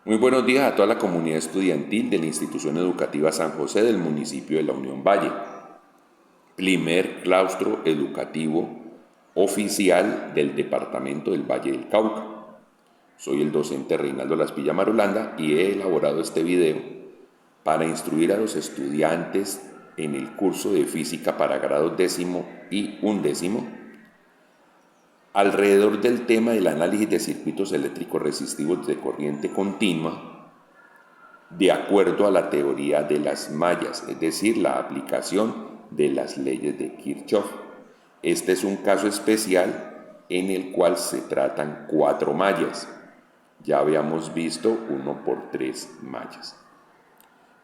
Muy buenos días a toda la comunidad estudiantil de la Institución Educativa San José del municipio de La Unión Valle, primer claustro educativo oficial del departamento del Valle del Cauca. Soy el docente Reinaldo Laspilla Marulanda y he elaborado este video para instruir a los estudiantes en el curso de física para grados 10º y 11º alrededor del tema del análisis de circuitos eléctricos resistivos de corriente continua de acuerdo a la teoría de las mallas, es decir, la aplicación de las leyes de Kirchhoff. Este es un caso especial en el cual se tratan 4 mallas. Ya habíamos visto 1 por 3 mallas.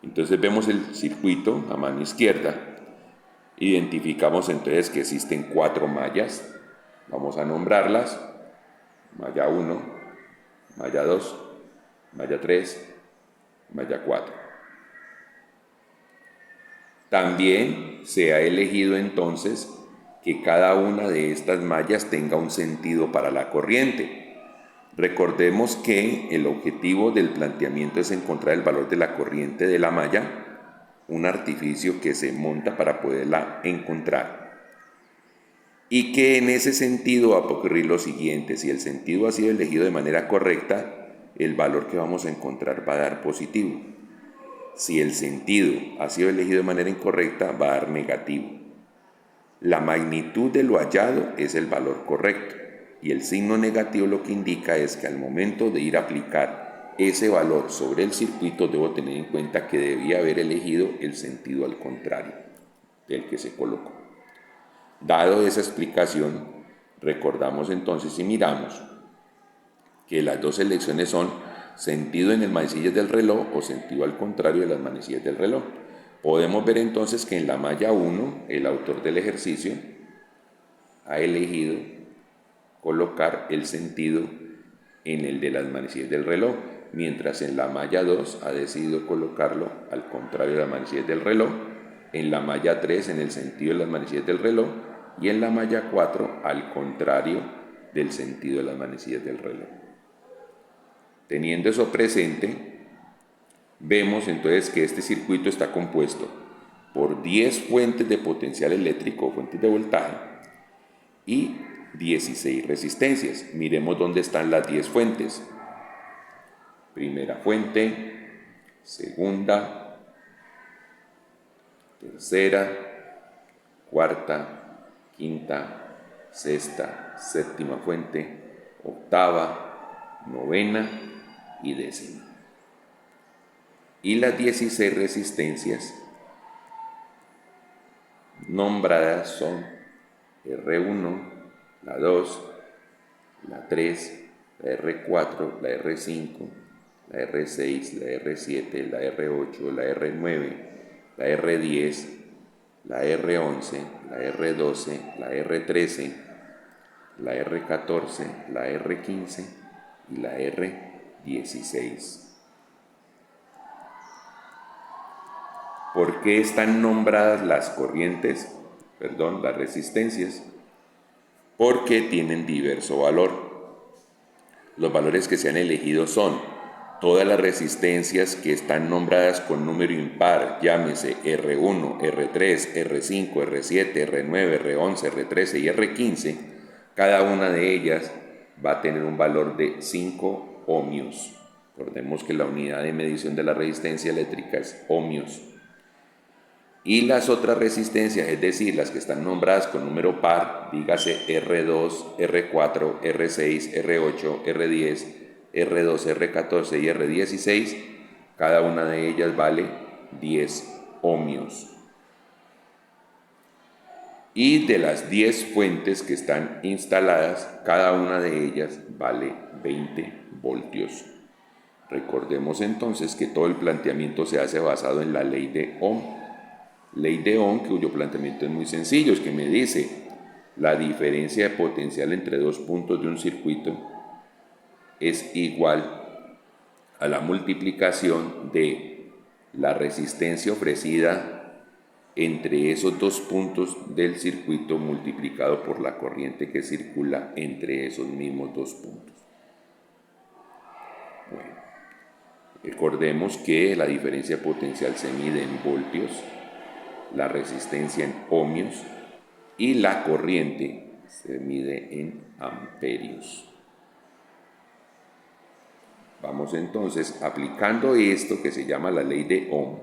Entonces vemos el circuito a mano izquierda. Identificamos entonces que existen 4 mallas. Vamos a nombrarlas. Malla 1, malla 2, malla 3, malla 4. También se ha elegido entonces que cada una de estas mallas tenga un sentido para la corriente. Recordemos que el objetivo del planteamiento es encontrar el valor de la corriente de la malla, un artificio que se monta para poderla encontrar. Y que en ese sentido va a ocurrir lo siguiente: si el sentido ha sido elegido de manera correcta, el valor que vamos a encontrar va a dar positivo. Si el sentido ha sido elegido de manera incorrecta, va a dar negativo. La magnitud de lo hallado es el valor correcto y el signo negativo lo que indica es que al momento de ir a aplicar ese valor sobre el circuito debo tener en cuenta que debía haber elegido el sentido al contrario del que se colocó. Dado esa explicación, recordamos entonces y miramos que las dos elecciones son sentido en el manecillas del reloj o sentido al contrario de las manecillas del reloj. Podemos ver entonces que en la malla 1, el autor del ejercicio ha elegido colocar el sentido en el de las manecillas del reloj, mientras en la malla 2 ha decidido colocarlo al contrario de las manecillas del reloj, en la malla 3 en el sentido de las manecillas del reloj y en la malla 4 al contrario del sentido de las manecillas del reloj. Teniendo eso presente, vemos entonces que este circuito está compuesto por 10 fuentes de potencial eléctrico o fuentes de voltaje y 16 resistencias. Miremos dónde están las 10 fuentes. Primera fuente, segunda, tercera, cuarta, quinta, sexta, séptima fuente, octava, novena y décima. Y las 16 resistencias nombradas son R1, la 2, la 3, la R4, la R5, la R6, la R7, la R8, la R9, la R10, la R11, la R12, la R13, la R14, la R15 y la R16. ¿Por qué están nombradas las las resistencias? Porque tienen diverso valor. Los valores que se han elegido son todas las resistencias que están nombradas con número impar, llámese R1, R3, R5, R7, R9, R11, R13 y R15, cada una de ellas va a tener un valor de 5 ohmios. Recordemos que la unidad de medición de la resistencia eléctrica es ohmios. Y las otras resistencias, es decir, las que están nombradas con número par, dígase R2, R4, R6, R8, R10, R12, R14 y R16, cada una de ellas vale 10 ohmios. Y de las 10 fuentes que están instaladas, cada una de ellas vale 20 voltios. Recordemos entonces que todo el planteamiento se hace basado en la ley de Ohm. Ley de Ohm, cuyo planteamiento es muy sencillo, es que me dice la diferencia de potencial entre dos puntos de un circuito es igual a la multiplicación de la resistencia ofrecida entre esos dos puntos del circuito multiplicado por la corriente que circula entre esos mismos dos puntos. Bueno, Recordemos que la diferencia potencial se mide en voltios, la resistencia en ohmios y la corriente se mide en amperios. Vamos entonces aplicando esto que se llama la ley de Ohm.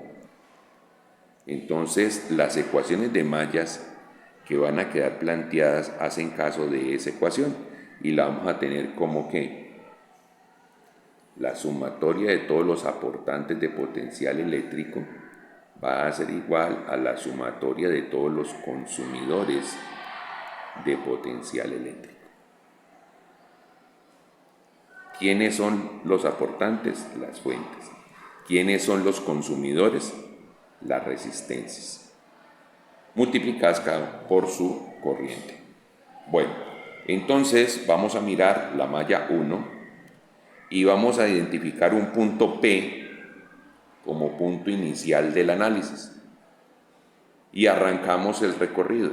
Entonces las ecuaciones de mallas que van a quedar planteadas hacen caso de esa ecuación y la vamos a tener como que la sumatoria de todos los aportantes de potencial eléctrico va a ser igual a la sumatoria de todos los consumidores de potencial eléctrico. ¿Quiénes son los aportantes? Las fuentes. ¿Quiénes son los consumidores? Las resistencias, multiplicadas por su corriente. Bueno, entonces vamos a mirar la malla 1 y vamos a identificar un punto P como punto inicial del análisis y arrancamos el recorrido.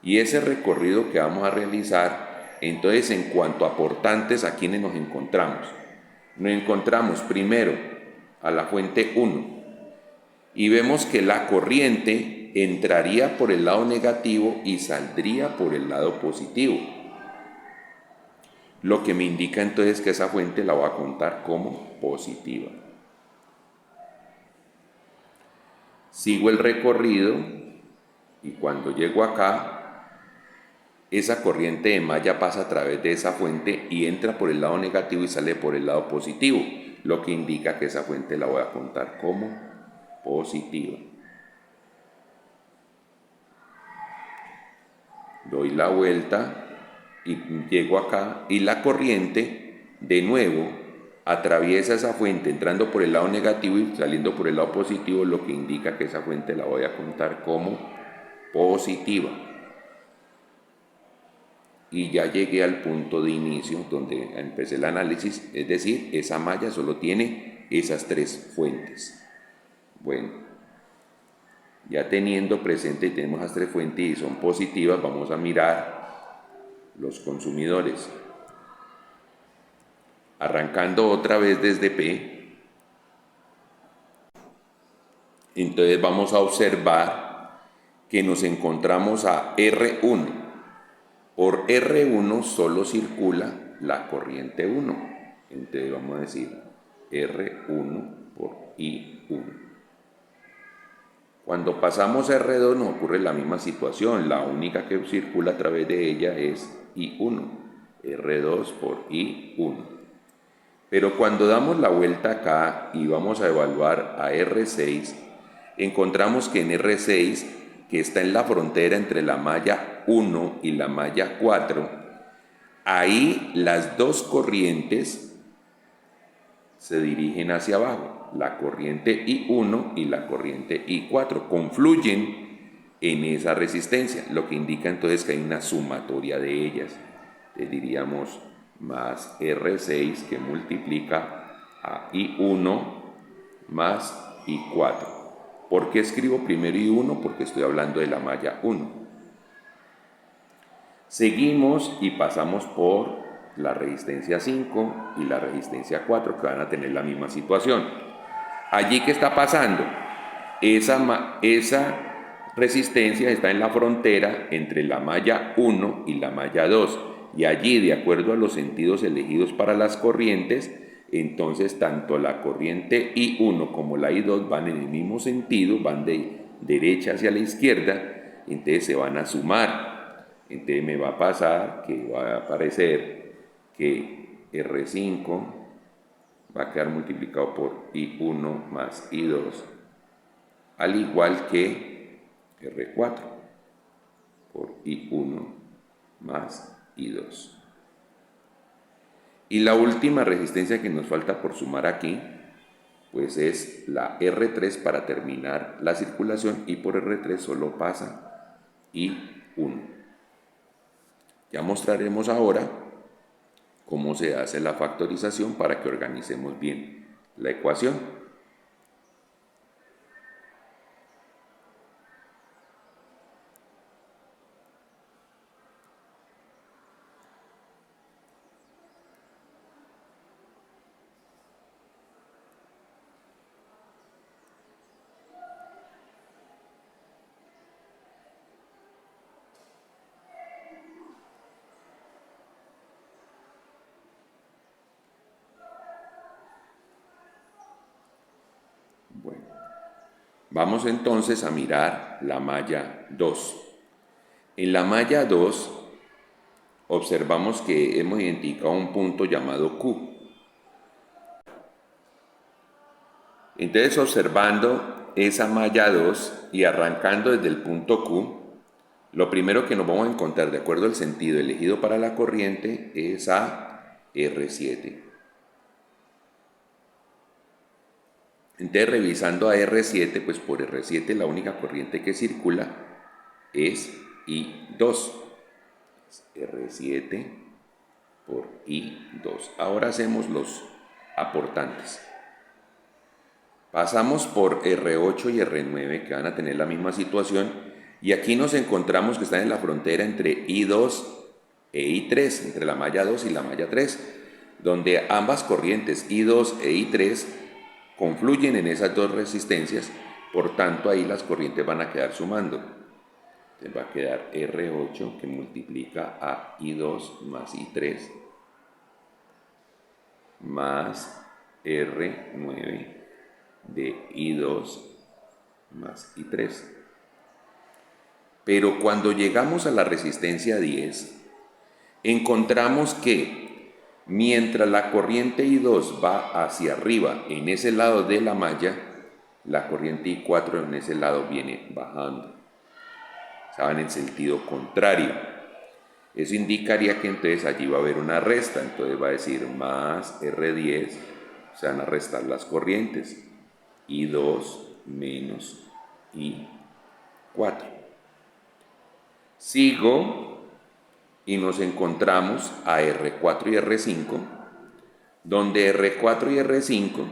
Y ese recorrido que vamos a realizar, entonces en cuanto a aportantes, ¿a quiénes nos encontramos? Nos encontramos primero a la fuente 1 y vemos que la corriente entraría por el lado negativo y saldría por el lado positivo. Lo que me indica entonces que esa fuente la voy a contar como positiva. Sigo el recorrido y cuando llego acá, esa corriente de malla pasa a través de esa fuente y entra por el lado negativo y sale por el lado positivo, lo que indica que esa fuente la voy a contar como positiva. Doy la vuelta y llego acá y la corriente de nuevo atraviesa esa fuente entrando por el lado negativo y saliendo por el lado positivo, lo que indica que esa fuente la voy a contar como positiva. Y ya llegué al punto de inicio donde empecé el análisis, es decir, esa malla solo tiene esas tres fuentes. Bueno, ya teniendo presente y tenemos las tres fuentes y son positivas, vamos a mirar los consumidores. Arrancando otra vez desde P, entonces vamos a observar que nos encontramos a R1. Por R1 solo circula la corriente 1. Entonces vamos a decir R1 por I1. Cuando pasamos a R2 nos ocurre la misma situación. La única que circula a través de ella es I1. R2 por I1. Pero cuando damos la vuelta acá y vamos a evaluar a R6, encontramos que en R6, que está en la frontera entre la malla 1 y la malla 4, ahí las dos corrientes se dirigen hacia abajo. La corriente I1 y la corriente I4 confluyen en esa resistencia, lo que indica entonces que hay una sumatoria de ellas. Diríamos más R6 que multiplica a I1 más I4. ¿Por qué escribo primero I1? Porque estoy hablando de la malla 1. Seguimos y pasamos por la resistencia 5 y la resistencia 4 que van a tener la misma situación. Allí, ¿qué está pasando? Esa resistencia está en la frontera entre la malla 1 y la malla 2 y allí, de acuerdo a los sentidos elegidos para las corrientes, entonces tanto la corriente I1 como la I2 van en el mismo sentido, van de derecha hacia la izquierda, entonces se van a sumar. Entonces me va a pasar que va a aparecer que R5 va a quedar multiplicado por I1 más I2, al igual que R4 por I1 más I2. Y la última resistencia que nos falta por sumar aquí, pues es la R3 para terminar la circulación, y por R3 solo pasa I1. Ya mostraremos ahora cómo se hace la factorización para que organicemos bien la ecuación. Vamos entonces a mirar la malla 2. En la malla 2 observamos que hemos identificado un punto llamado Q. Entonces, observando esa malla 2 y arrancando desde el punto Q, lo primero que nos vamos a encontrar de acuerdo al sentido elegido para la corriente es a R7. Entonces, revisando a R7, pues por R7 la única corriente que circula es I2. R7 por I2. Ahora hacemos los aportantes. Pasamos por R8 y R9, que van a tener la misma situación, y aquí nos encontramos que están en la frontera entre I2 e I3, entre la malla 2 y la malla 3, donde ambas corrientes I2 e I3 confluyen en esas dos resistencias, por tanto ahí las corrientes van a quedar sumando. Entonces va a quedar R8 que multiplica a I2 más I3 más R9 de I2 más I3. Pero cuando llegamos a la resistencia 10, encontramos que mientras la corriente I2 va hacia arriba en ese lado de la malla, la corriente I4 en ese lado viene bajando. O sea, va en el sentido contrario. Eso indicaría que entonces allí va a haber una resta, entonces va a decir más R10, se van a restar las corrientes, I2 menos I4. Sigo y nos encontramos a R4 y R5, donde R4 y R5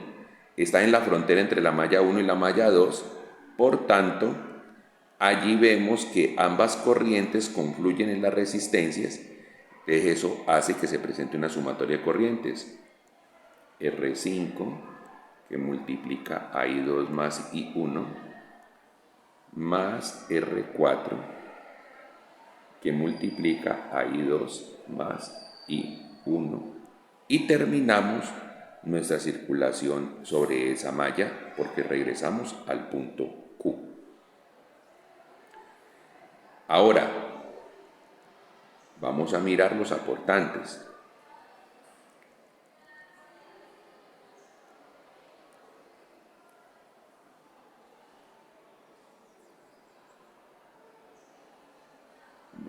están en la frontera entre la malla 1 y la malla 2, por tanto, allí vemos que ambas corrientes confluyen en las resistencias, entonces eso hace que se presente una sumatoria de corrientes. R5 que multiplica a I2 más I1 más R4 que multiplica a I2 más I1 y terminamos nuestra circulación sobre esa malla porque regresamos al punto Q. Ahora, vamos a mirar los aportantes.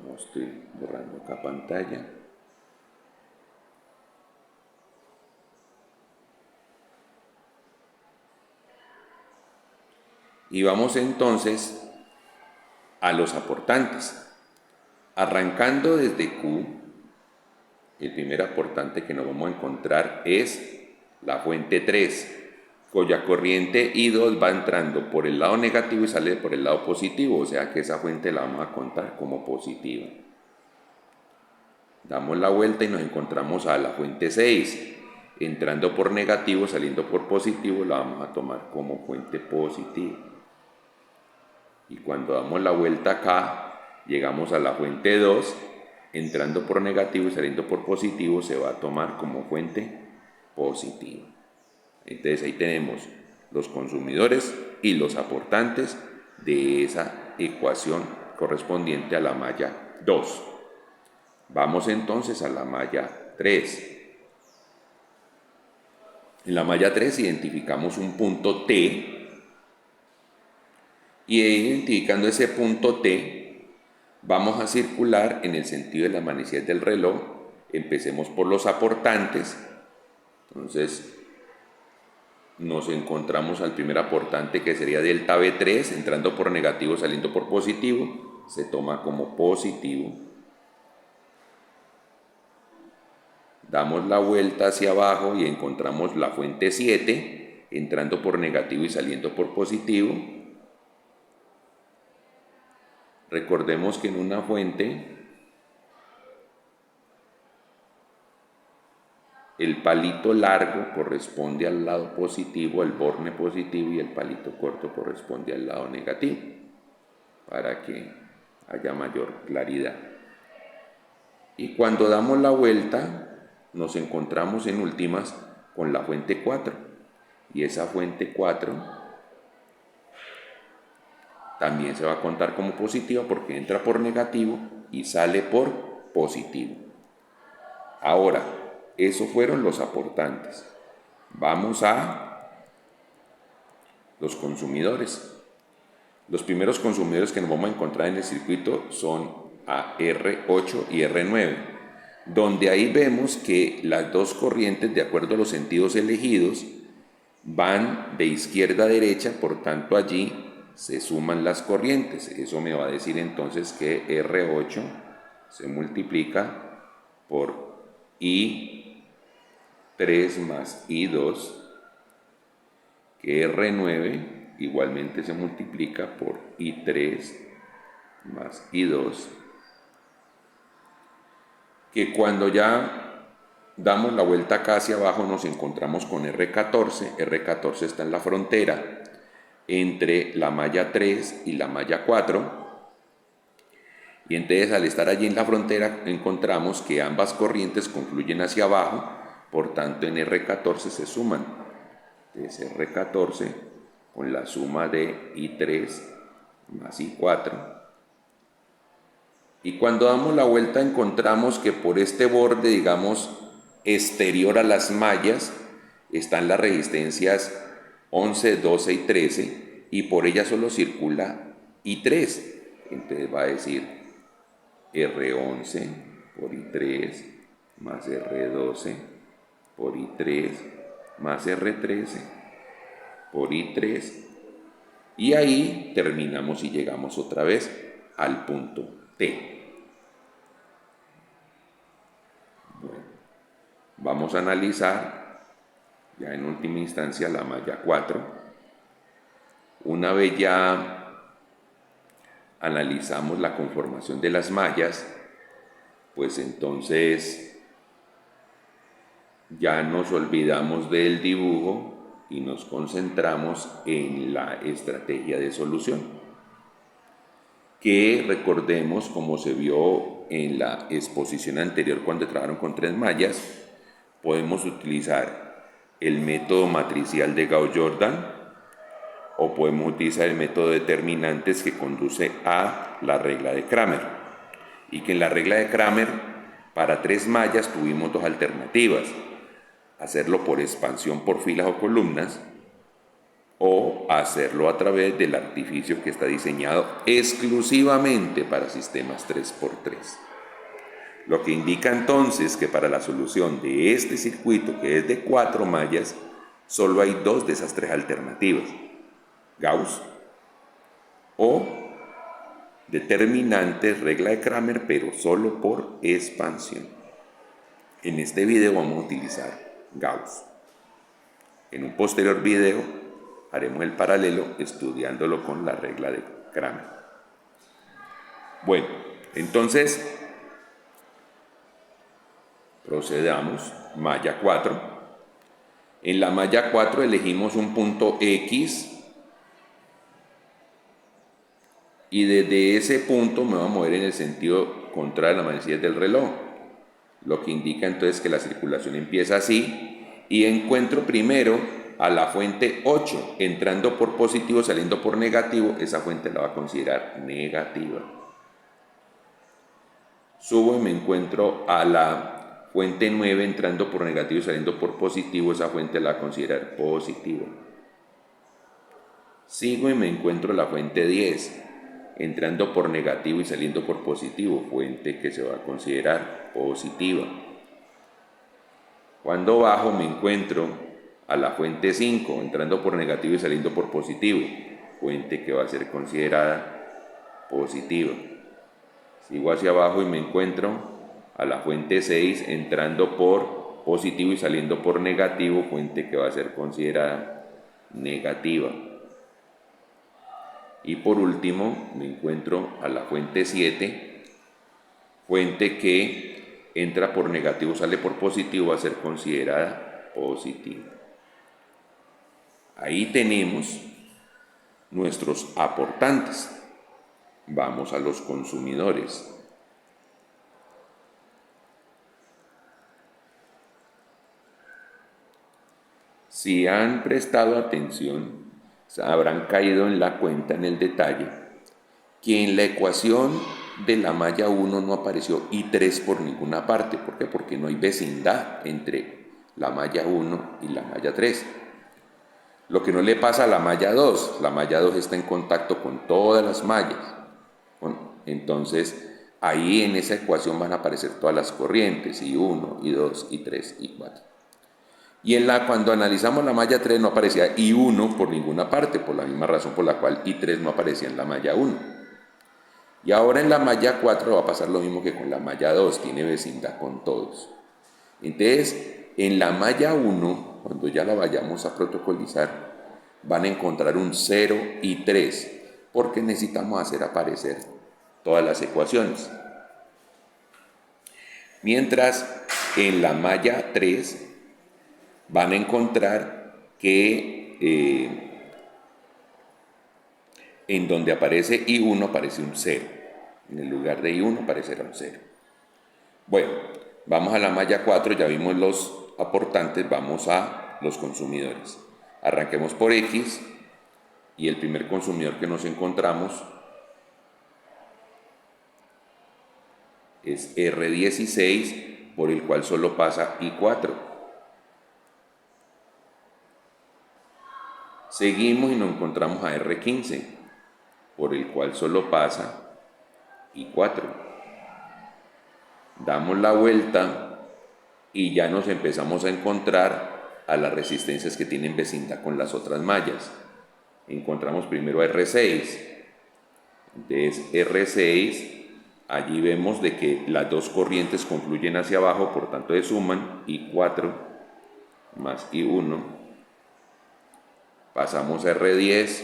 No estoy borrando acá pantalla. Y vamos entonces a los aportantes. Arrancando desde Q, el primer aportante que nos vamos a encontrar es la fuente 3, cuya corriente I2 va entrando por el lado negativo y sale por el lado positivo, o sea que esa fuente la vamos a contar como positiva. Damos la vuelta y nos encontramos a la fuente 6, entrando por negativo, saliendo por positivo, la vamos a tomar como fuente positiva. Y cuando damos la vuelta acá, llegamos a la fuente 2, entrando por negativo y saliendo por positivo, se va a tomar como fuente positiva. Entonces ahí tenemos los consumidores y los aportantes de esa ecuación correspondiente a la malla 2. Vamos entonces a la malla 3. En la malla 3 identificamos un punto T y identificando ese punto T vamos a circular en el sentido de la manecillas del reloj. Empecemos por los aportantes. Entonces nos encontramos al primer aportante que sería delta B3, entrando por negativo, saliendo por positivo, se toma como positivo. Damos la vuelta hacia abajo y encontramos la fuente 7, entrando por negativo y saliendo por positivo. Recordemos que en una fuente el palito largo corresponde al lado positivo, el borne positivo, y el palito corto corresponde al lado negativo, para que haya mayor claridad. Y cuando damos la vuelta, nos encontramos en últimas con la fuente 4. Y esa fuente 4 también se va a contar como positiva porque entra por negativo y sale por positivo. Ahora, esos fueron los aportantes. Vamos a los consumidores. Los primeros consumidores que nos vamos a encontrar en el circuito son a R8 y R9, donde ahí vemos que las dos corrientes, de acuerdo a los sentidos elegidos, van de izquierda a derecha, por tanto allí se suman las corrientes. Eso me va a decir entonces que R8 se multiplica por I3 más I2, que R9 igualmente se multiplica por I3 más I2, que cuando ya damos la vuelta acá hacia abajo nos encontramos con R14. R14 está en la frontera entre la malla 3 y la malla 4, y entonces al estar allí en la frontera encontramos que ambas corrientes confluyen hacia abajo, por tanto en R14 se suman. Entonces R14 con la suma de I3 más I4. Y cuando damos la vuelta encontramos que por este borde, digamos, exterior a las mallas, están las resistencias 11, 12 y 13, y por ellas solo circula I3. Entonces va a decir R11 por I3 más R12 por I3 más R13 por I3, y ahí terminamos y llegamos otra vez al punto T. Bueno, vamos a analizar ya en última instancia la malla 4. Una vez ya analizamos la conformación de las mallas, pues entonces ya nos olvidamos del dibujo y nos concentramos en la estrategia de solución, que recordemos, como se vio en la exposición anterior cuando trabajaron con 3 mallas, podemos utilizar el método matricial de Gauss-Jordan o podemos utilizar el método de determinantes que conduce a la regla de Cramer, y que en la regla de Cramer para 3 mallas tuvimos 2 alternativas: hacerlo por expansión por filas o columnas, o hacerlo a través del artificio que está diseñado exclusivamente para sistemas 3×3. Lo que indica entonces que para la solución de este circuito, que es de 4 mallas, solo hay 2 de esas 3 alternativas: Gauss o determinantes, regla de Cramer, pero solo por expansión. En este video vamos a utilizar Gauss. En un posterior video haremos el paralelo estudiándolo con la regla de Cramer. Bueno, entonces procedamos. Malla 4. En la malla 4 elegimos un punto X, y desde ese punto me voy a mover en el sentido contrario a las manecillas del reloj, lo que indica entonces que la circulación empieza así, y encuentro primero a la fuente 8 entrando por positivo, saliendo por negativo. Esa fuente la va a considerar negativa. Subo y me encuentro a la fuente 9 entrando por negativo y saliendo por positivo. Esa fuente la va a considerar positiva. Sigo y me encuentro la fuente 10 entrando por negativo y saliendo por positivo, fuente que se va a considerar positiva. Cuando bajo me encuentro a la fuente 5 entrando por negativo y saliendo por positivo, fuente que va a ser considerada positiva. Sigo hacia abajo y me encuentro a la fuente 6 entrando por positivo y saliendo por negativo, fuente que va a ser considerada negativa. Y por último me encuentro a la fuente 7, fuente que entra por negativo, sale por positivo, va a ser considerada positiva. Ahí tenemos nuestros aportantes. Vamos a los consumidores. Si han prestado atención, habrán caído en la cuenta, en el detalle, que en la ecuación de la malla 1 no apareció I3 por ninguna parte. ¿Por qué? Porque no hay vecindad entre la malla 1 y la malla 3. Lo que no le pasa a la malla 2. La malla 2 está en contacto con todas las mallas. Entonces, ahí en esa ecuación van a aparecer todas las corrientes, I1, I2, I3, I4. Y cuando analizamos la malla 3 no aparecía I1 por ninguna parte, por la misma razón por la cual I3 no aparecía en la malla 1. Y ahora en la malla 4 va a pasar lo mismo que con la malla 2, tiene vecindad con todos. Entonces, en la malla 1, cuando ya la vayamos a protocolizar, van a encontrar un 0 y 3, porque necesitamos hacer aparecer todas las ecuaciones. Mientras en la malla 3 van a encontrar que en donde aparece I1 aparece un 0. En el lugar de I1 aparecerá un 0. Bueno, vamos a la malla 4, ya vimos los aportantes, vamos a los consumidores. Arranquemos por X y el primer consumidor que nos encontramos es R16, por el cual solo pasa I4. Seguimos y nos encontramos a R15, por el cual solo pasa I4. Damos la vuelta y ya nos empezamos a encontrar a las resistencias que tienen vecindad con las otras mallas. Encontramos primero a R6. Entonces R6, allí vemos de que las dos corrientes confluyen hacia abajo, por tanto se suman I4 más I1. Pasamos a R10,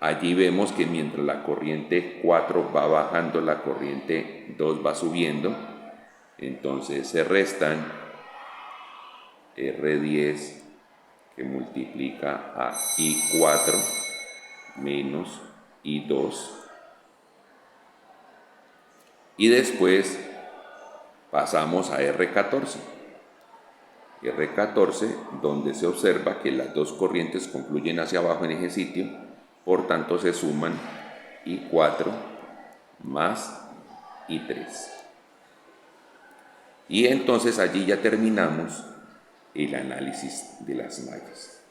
allí vemos que mientras la corriente 4 va bajando, la corriente 2 va subiendo, entonces se restan R10 que multiplica a I4 menos I2, y después pasamos a R14. R14, donde se observa que las dos corrientes confluyen hacia abajo en ese sitio, por tanto se suman I4 más I3. Y entonces allí ya terminamos el análisis de las mallas.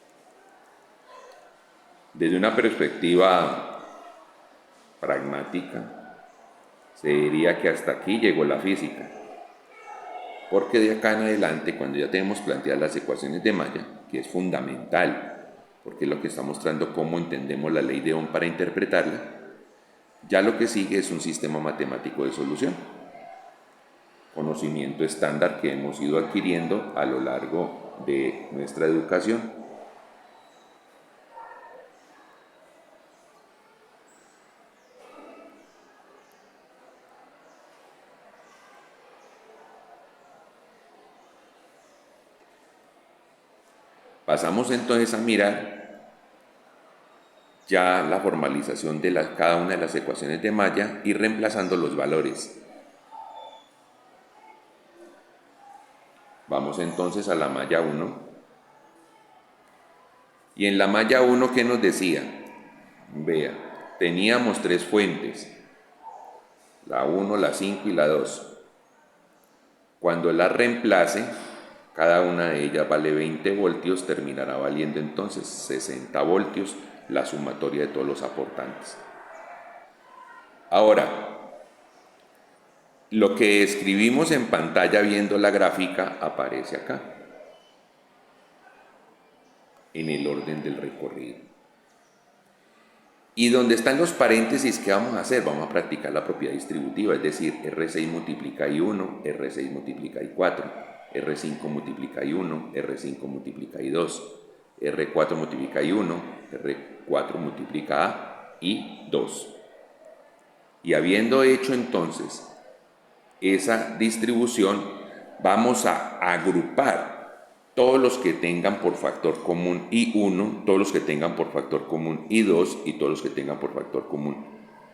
Desde una perspectiva pragmática, se diría que hasta aquí llegó la física. Porque de acá en adelante, cuando ya tenemos planteadas las ecuaciones de malla, que es fundamental, porque es lo que está mostrando cómo entendemos la ley de Ohm para interpretarla, ya lo que sigue es un sistema matemático de solución. Conocimiento estándar que hemos ido adquiriendo a lo largo de nuestra educación. Pasamos entonces a mirar ya la formalización de cada una de las ecuaciones de malla y reemplazando los valores. Vamos entonces a la malla 1. Y en la malla 1, ¿qué nos decía? Vea, teníamos tres fuentes, la 1, la 5 y la 2. Cuando la reemplace, cada una de ellas vale 20 voltios, terminará valiendo entonces 60 voltios, la sumatoria de todos los aportantes. Ahora, lo que escribimos en pantalla viendo la gráfica aparece acá, en el orden del recorrido. Y donde están los paréntesis, ¿qué vamos a hacer? Vamos a practicar la propiedad distributiva, es decir, R6 multiplica I1, R6 multiplica I4, R5 multiplica I1, R5 multiplica I2, R4 multiplica I1, R4 multiplica a I2. Y habiendo hecho entonces esa distribución, vamos a agrupar todos los que tengan por factor común I1, todos los que tengan por factor común I2 y todos los que tengan por factor común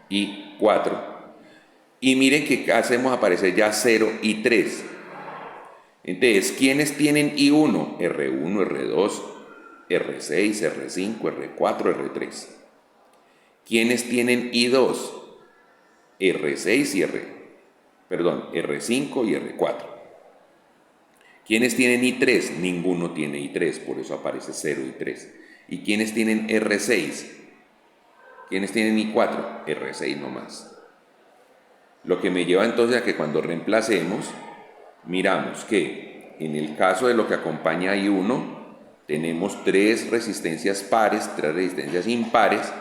I4. Y miren que hacemos aparecer ya 0 y 3. Entonces, ¿quiénes tienen I1? R1, R2, R6, R5, R4, R3. ¿Quiénes tienen I2? R6 y R5 y R4. ¿Quiénes tienen I3? Ninguno tiene I3, por eso aparece 0 y 3. ¿Y quiénes tienen R6? ¿Quiénes tienen I4? R6 nomás. Lo que me lleva entonces a que cuando reemplacemos, miramos que en el caso de lo que acompaña a I1, tenemos 3 resistencias pares, 3 resistencias impares,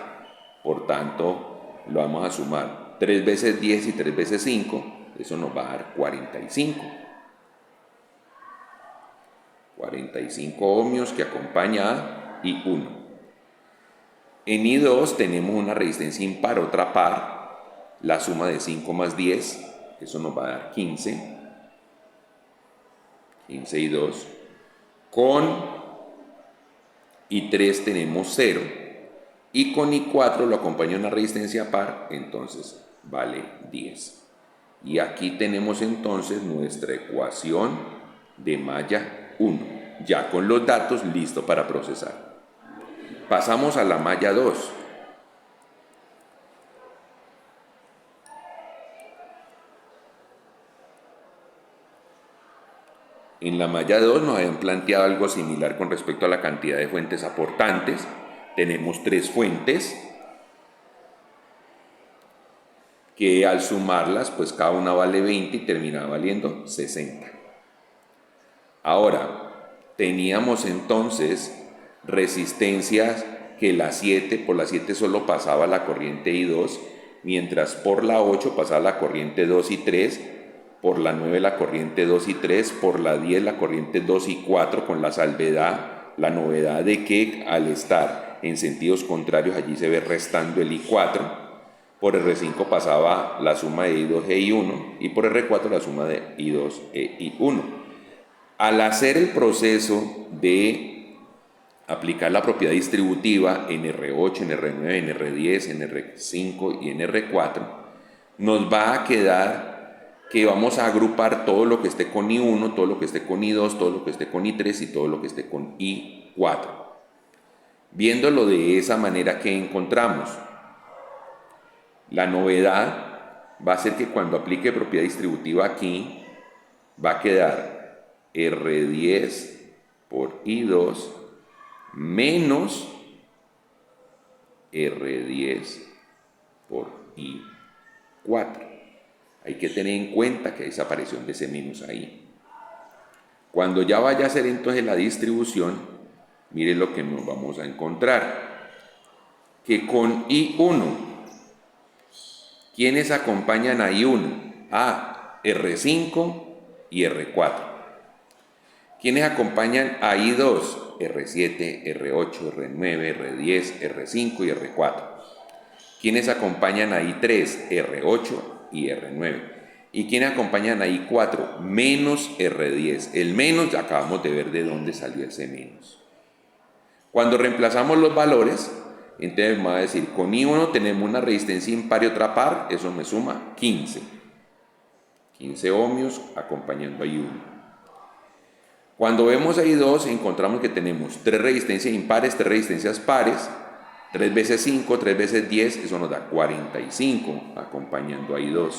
por tanto, lo vamos a sumar 3 veces 10 y 3 veces 5, eso nos va a dar 45. 45 ohmios que acompaña a I1. En I2 tenemos una resistencia impar, otra par, la suma de 5 más 10, eso nos va a dar 15. 15 y 2. Con I3 tenemos 0. Y con I4 lo acompaña una resistencia par, entonces vale 10. Y aquí tenemos entonces nuestra ecuación de malla 1, ya con los datos listos para procesar. Pasamos a la malla 2. En la malla 2 nos habían planteado algo similar con respecto a la cantidad de fuentes aportantes. Tenemos 3 fuentes que al sumarlas, pues cada una vale 20 y termina valiendo 60. Ahora, teníamos entonces resistencias que por la 7 solo pasaba la corriente I2, mientras por la 8 pasaba la corriente 2 y 3, por la 9 la corriente 2 y 3, por la 10 la corriente 2 y 4, con la salvedad, la novedad de que al estar en sentidos contrarios allí se ve restando el I4. Por R5 pasaba la suma de I2 e I1 y por R4 la suma de I2 e I1. Al hacer el proceso de aplicar la propiedad distributiva en R8, en R9, en R10, en R5 y en R4, nos va a quedar que vamos a agrupar todo lo que esté con I1, todo lo que esté con I2, todo lo que esté con I3 y todo lo que esté con I4. Viéndolo de esa manera, que encontramos, la novedad va a ser que cuando aplique propiedad distributiva aquí, va a quedar R10 por I2 menos R10 por I4. Hay que tener en cuenta que hay esa aparición de ese menos ahí. Cuando ya vaya a hacer entonces la distribución, miren lo que nos vamos a encontrar. Que con I1, ¿quiénes acompañan a I1? R5 y R4. ¿Quiénes acompañan a I2? R7, R8, R9, R10, R5 y R4. ¿Quiénes acompañan a I3? R8 y R9. ¿Y quiénes acompañan a I4? Menos R10. El menos, ya acabamos de ver de dónde salió ese menos. Cuando reemplazamos los valores, entonces me va a decir, con I1 tenemos una resistencia impar y otra par, eso me suma 15. 15 ohmios acompañando a I1. Cuando vemos a I2 encontramos que tenemos 3 resistencias impares, 3 resistencias pares, 3 veces 5, 3 veces 10, eso nos da 45 acompañando a I2.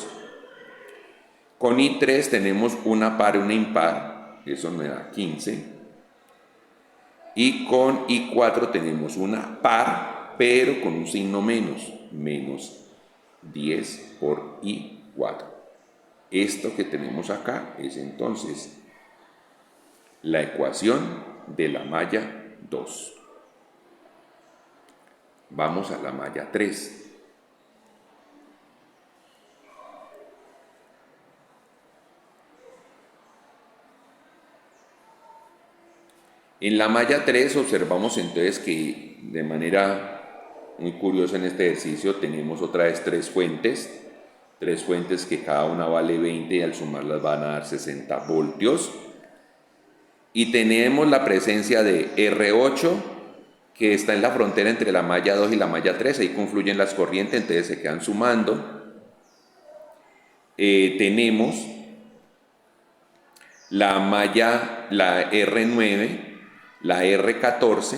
Con I3 tenemos una par y una impar, eso nos da 15. Y con I4 tenemos una par, pero con un signo menos, menos 10 por I4. Esto que tenemos acá es entonces la ecuación de la malla 2. Vamos a la malla 3. En la malla 3 observamos entonces que de manera muy curiosa en este ejercicio tenemos otra vez 3 fuentes que cada una vale 20 y al sumarlas van a dar 60 voltios. Y tenemos la presencia de R8 que está en la frontera entre la malla 2 y la malla 3, ahí confluyen las corrientes, entonces se quedan sumando. Tenemos la malla, la R9, la R14,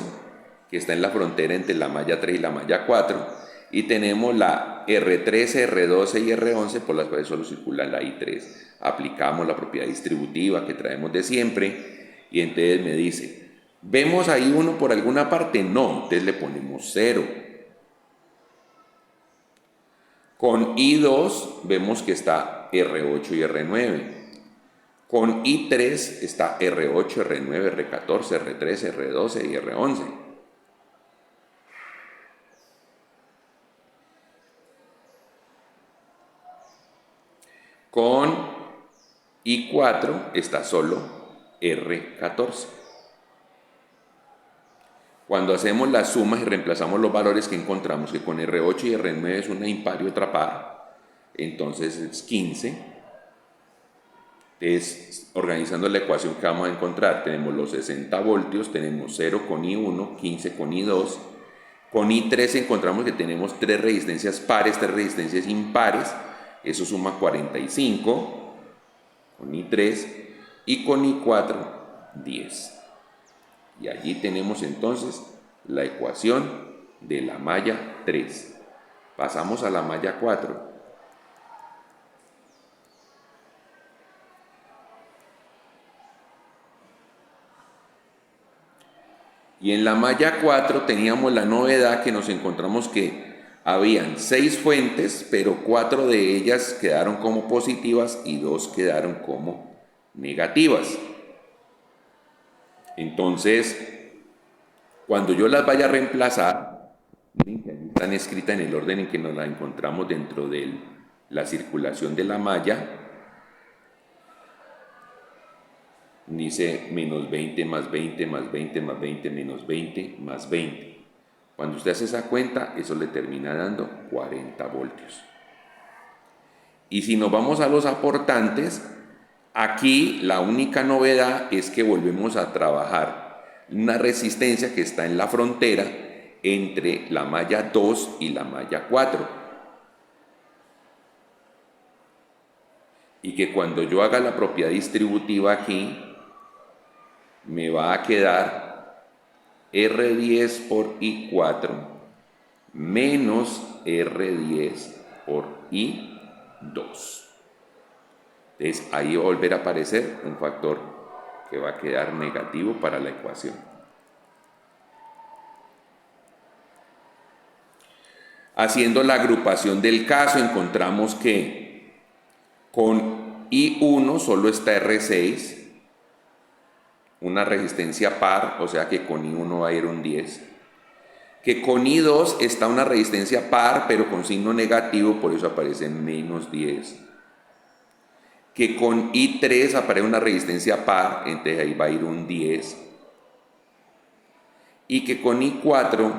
que está en la frontera entre la malla 3 y la malla 4, Y tenemos la R13, R12 y R11 por las cuales solo circula la I3. Aplicamos la propiedad distributiva que traemos de siempre y entonces me dice, ¿vemos ahí uno por alguna parte? No, entonces le ponemos 0. Con I2 vemos que está R8 y R9. Con I3 está R8, R9, R14, R13, R12 y R11. Con I4 está solo R14. Cuando hacemos las sumas y reemplazamos los valores que encontramos, que con R8 y R9 es una impar y otra par, entonces es 15. Entonces, organizando la ecuación que vamos a encontrar, tenemos los 60 voltios, tenemos 0 con I1, 15 con I2. Con I3 encontramos que tenemos 3 resistencias pares, 3 resistencias impares, eso suma 45 con I3, y con I4 10. Y allí tenemos entonces la ecuación de la malla 3. Pasamos a la malla 4. Y en la malla 4 teníamos la novedad que nos encontramos que habían 6 fuentes, pero 4 de ellas quedaron como positivas y 2 quedaron como negativas. Entonces, cuando yo las vaya a reemplazar, miren que ahí están escritas en el orden en que nos las encontramos dentro de la circulación de la malla. Dice menos 20 más 20 más 20 más 20 menos 20 más 20. Cuando usted hace esa cuenta, eso le termina dando 40 voltios. Y si nos vamos a los aportantes, aquí la única novedad es que volvemos a trabajar una resistencia que está en la frontera entre la malla 2 y la malla 4. Y que cuando yo haga la propiedad distributiva aquí, me va a quedar R10 por I4 menos R10 por I2. Entonces ahí va a volver a aparecer un factor que va a quedar negativo para la ecuación. Haciendo la agrupación del caso encontramos que con I1 solo está R6, una resistencia par, o sea que con I1 va a ir un 10. Que con I2 está una resistencia par, pero con signo negativo, por eso aparece menos 10. Que con I3 aparece una resistencia par, entonces ahí va a ir un 10. Y que con I4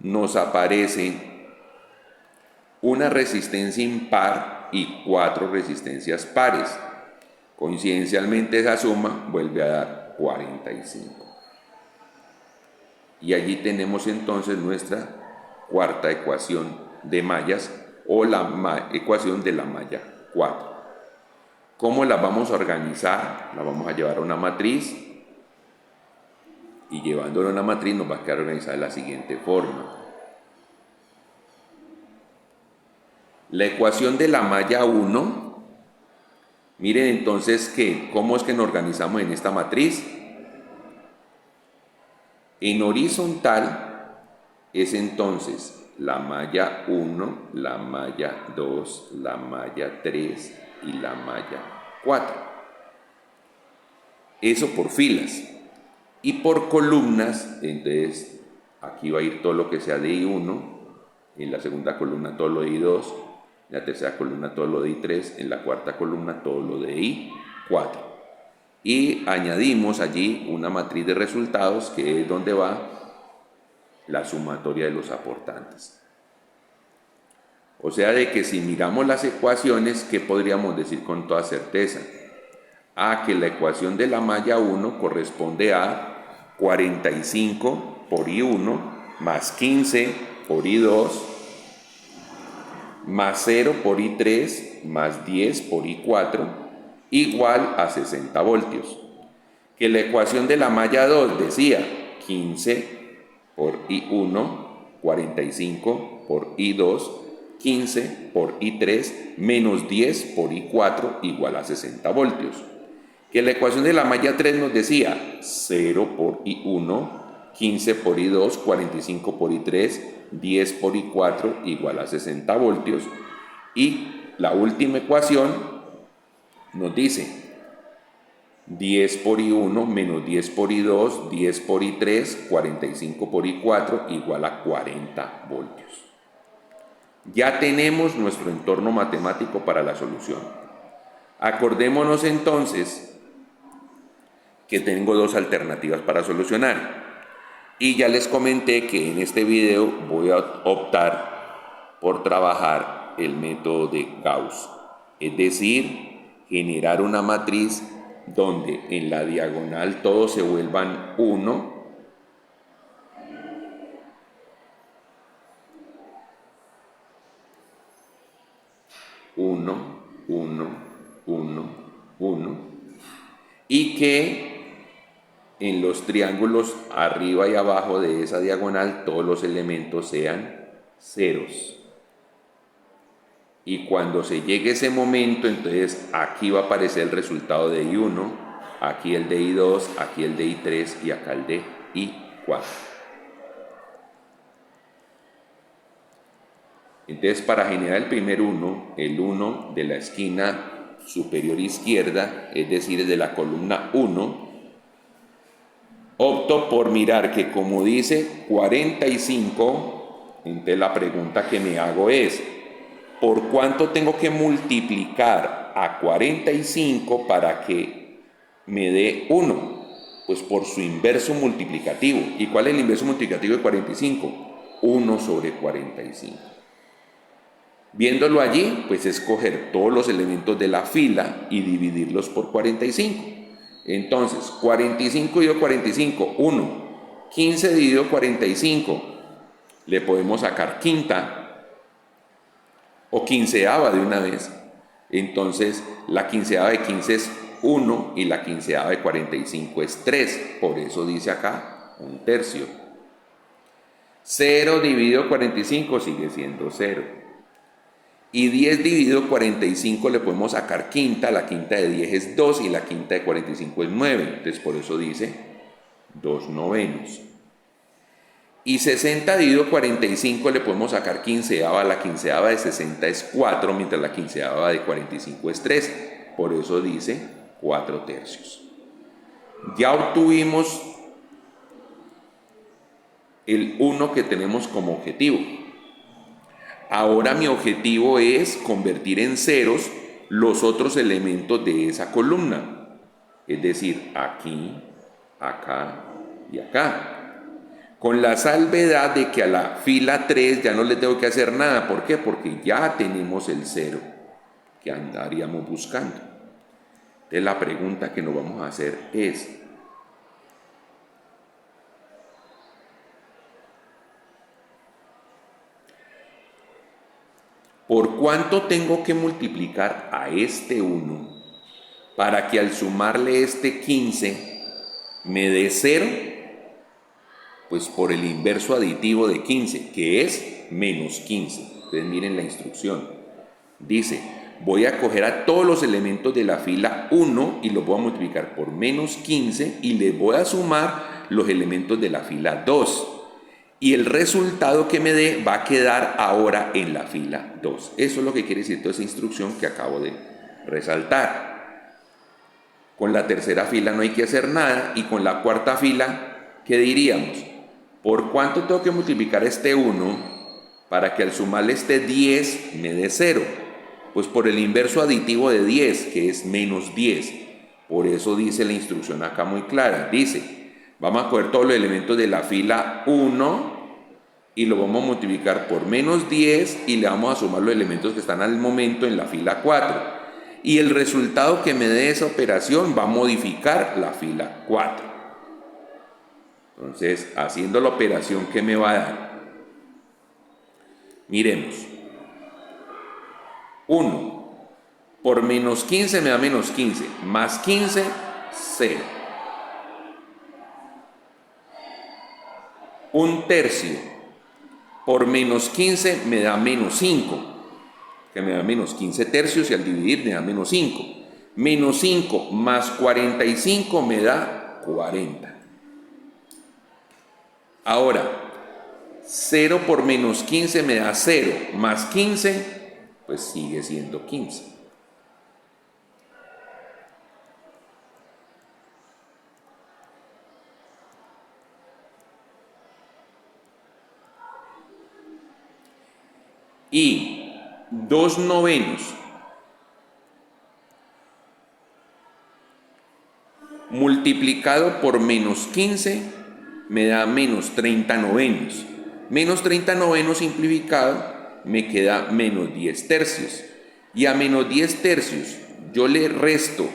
nos aparece una resistencia impar y 4 resistencias pares. Coincidencialmente esa suma vuelve a dar 45. Y allí tenemos entonces nuestra cuarta ecuación de mallas o la ecuación de la malla 4. ¿Cómo la vamos a organizar? La vamos a llevar a una matriz y llevándola a una matriz nos va a quedar organizada de la siguiente forma. La ecuación de la malla 1, miren entonces que, ¿cómo es que nos organizamos en esta matriz? En horizontal es entonces la malla 1, la malla 2, la malla 3 y la malla 4. Eso por filas. Y por columnas, entonces aquí va a ir todo lo que sea de I1, en la segunda columna todo lo de I2, en la tercera columna todo lo de I3, en la cuarta columna todo lo de I4. Y añadimos allí una matriz de resultados que es donde va la sumatoria de los aportantes. O sea, de que si miramos las ecuaciones, ¿qué podríamos decir con toda certeza? Que la ecuación de la malla 1 corresponde a 45 por I1 más 15 por I2 más 0 por I3 más 10 por I4 igual a 60 voltios. Que la ecuación de la malla 2 decía 15 por I1, 45 por I2, 15 por I3, menos 10 por I4 igual a 60 voltios. Que la ecuación de la malla 3 nos decía 0 por I1, 15 por I2, 45 por I3, 10 por I4 igual a 60 voltios. Y la última ecuación nos dice 10 por I1 menos 10 por I2, 10 por I3, 45 por I4 igual a 40 voltios. Ya tenemos nuestro entorno matemático para la solución. Acordémonos entonces que tengo dos alternativas para solucionar. Y ya les comenté que en este video voy a optar por trabajar el método de Gauss. Es decir, generar una matriz donde en la diagonal todos se vuelvan 1, y que en los triángulos arriba y abajo de esa diagonal todos los elementos sean ceros. Y cuando se llegue ese momento, entonces aquí va a aparecer el resultado de I1, aquí el de I2, aquí el de I3 y acá el de I4. Entonces, para generar el primer 1, el 1 de la esquina superior izquierda, es decir, de la columna 1, opto por mirar que como dice 45, entonces la pregunta que me hago es, ¿por cuánto tengo que multiplicar a 45 para que me dé 1? Pues por su inverso multiplicativo. ¿Y cuál es el inverso multiplicativo de 45? 1 sobre 45. Viéndolo allí, pues escoger todos los elementos de la fila y dividirlos por 45. Entonces, 45 dividido 45, 1. 15 dividido 45, le podemos sacar quinta o quinceava de una vez. Entonces, la quinceava de 15 es 1 y la quinceava de 45 es 3. Por eso dice acá 1/3. 0 dividido 45 sigue siendo 0. Y 10 dividido 45 le podemos sacar quinta, la quinta de 10 es 2 y la quinta de 45 es 9, entonces por eso dice 2/9. Y 60 dividido 45 le podemos sacar quinceava, la quinceava de 60 es 4, mientras la quinceava de 45 es 3, por eso dice 4/3. Ya obtuvimos el 1 que tenemos como objetivo. Ahora mi objetivo es convertir en ceros los otros elementos de esa columna. Es decir, aquí, acá y acá. Con la salvedad de que a la fila 3 ya no le tengo que hacer nada. ¿Por qué? Porque ya tenemos el 0 que andaríamos buscando. Entonces la pregunta que nos vamos a hacer es, ¿por cuánto tengo que multiplicar a este 1 para que al sumarle este 15 me dé 0? Pues por el inverso aditivo de 15, que es menos 15. Entonces miren la instrucción. Dice, voy a coger a todos los elementos de la fila 1 y los voy a multiplicar por menos 15 y les voy a sumar los elementos de la fila 2. Y el resultado que me dé va a quedar ahora en la fila 2. Eso es lo que quiere decir toda esa instrucción que acabo de resaltar. Con la tercera fila no hay que hacer nada y con la cuarta fila, ¿qué diríamos? ¿Por cuánto tengo que multiplicar este 1 para que al sumarle este 10 me dé 0? Pues por el inverso aditivo de 10, que es menos 10. Por eso dice la instrucción acá muy clara. Dice, vamos a coger todos los elementos de la fila 1 y lo vamos a multiplicar por menos 10 y le vamos a sumar los elementos que están al momento en la fila 4. Y el resultado que me dé esa operación va a modificar la fila 4. Entonces, haciendo la operación, ¿qué me va a dar? Miremos. 1 por menos 15 me da menos 15, más 15, 0. 1/3 por menos 15 me da menos 5, que me da menos 15 tercios y al dividir me da menos 5. Menos 5 más 45 me da 40. Ahora, 0 por menos 15 me da 0, más 15, pues sigue siendo 15. Y 2 novenos multiplicado por menos 15 me da menos 30 novenos. Menos 30 novenos simplificado me queda menos 10 tercios. Y a menos 10 tercios yo le resto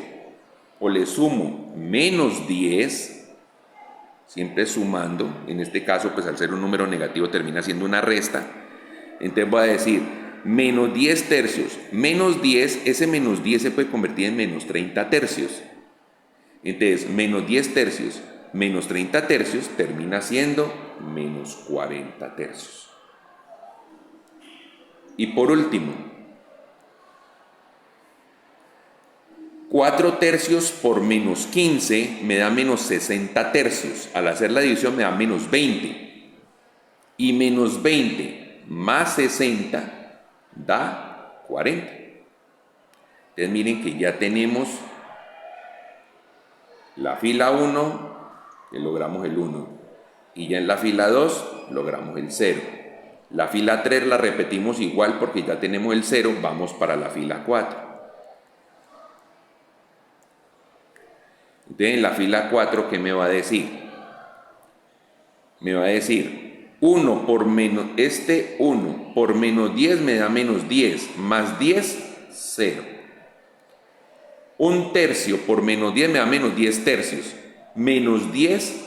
o le sumo menos 10, siempre sumando. En este caso, pues al ser un número negativo termina siendo una resta. Entonces voy a decir menos 10 tercios, menos 10, ese menos 10 se puede convertir en menos 30 tercios. Entonces, menos 10 tercios menos 30 tercios termina siendo menos 40 tercios. Y por último, 4 tercios por menos 15 me da menos 60 tercios. Al hacer la división me da menos 20. Y menos 20 más 60 da 40. Entonces miren que ya tenemos la fila 1, que logramos el 1. Y ya en la fila 2 logramos el 0. La fila 3 la repetimos igual porque ya tenemos el 0, vamos para la fila 4. Entonces en la fila 4, ¿qué me va a decir? Me va a decir 1 por menos, 1 por menos 10 me da menos 10, más 10, 0. 1 tercio por menos 10 me da menos 10 tercios, menos 10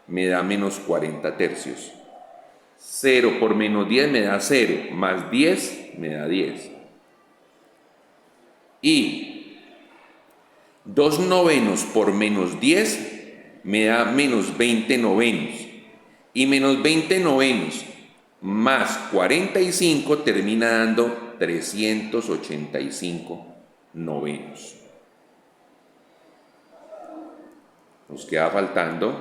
me da menos 40 tercios. 0 por menos 10 me da 0, más 10 me da 10. Y 2 novenos por menos 10 me da menos 20 novenos. Y menos 20 novenos más 45 termina dando 385 novenos. Nos queda faltando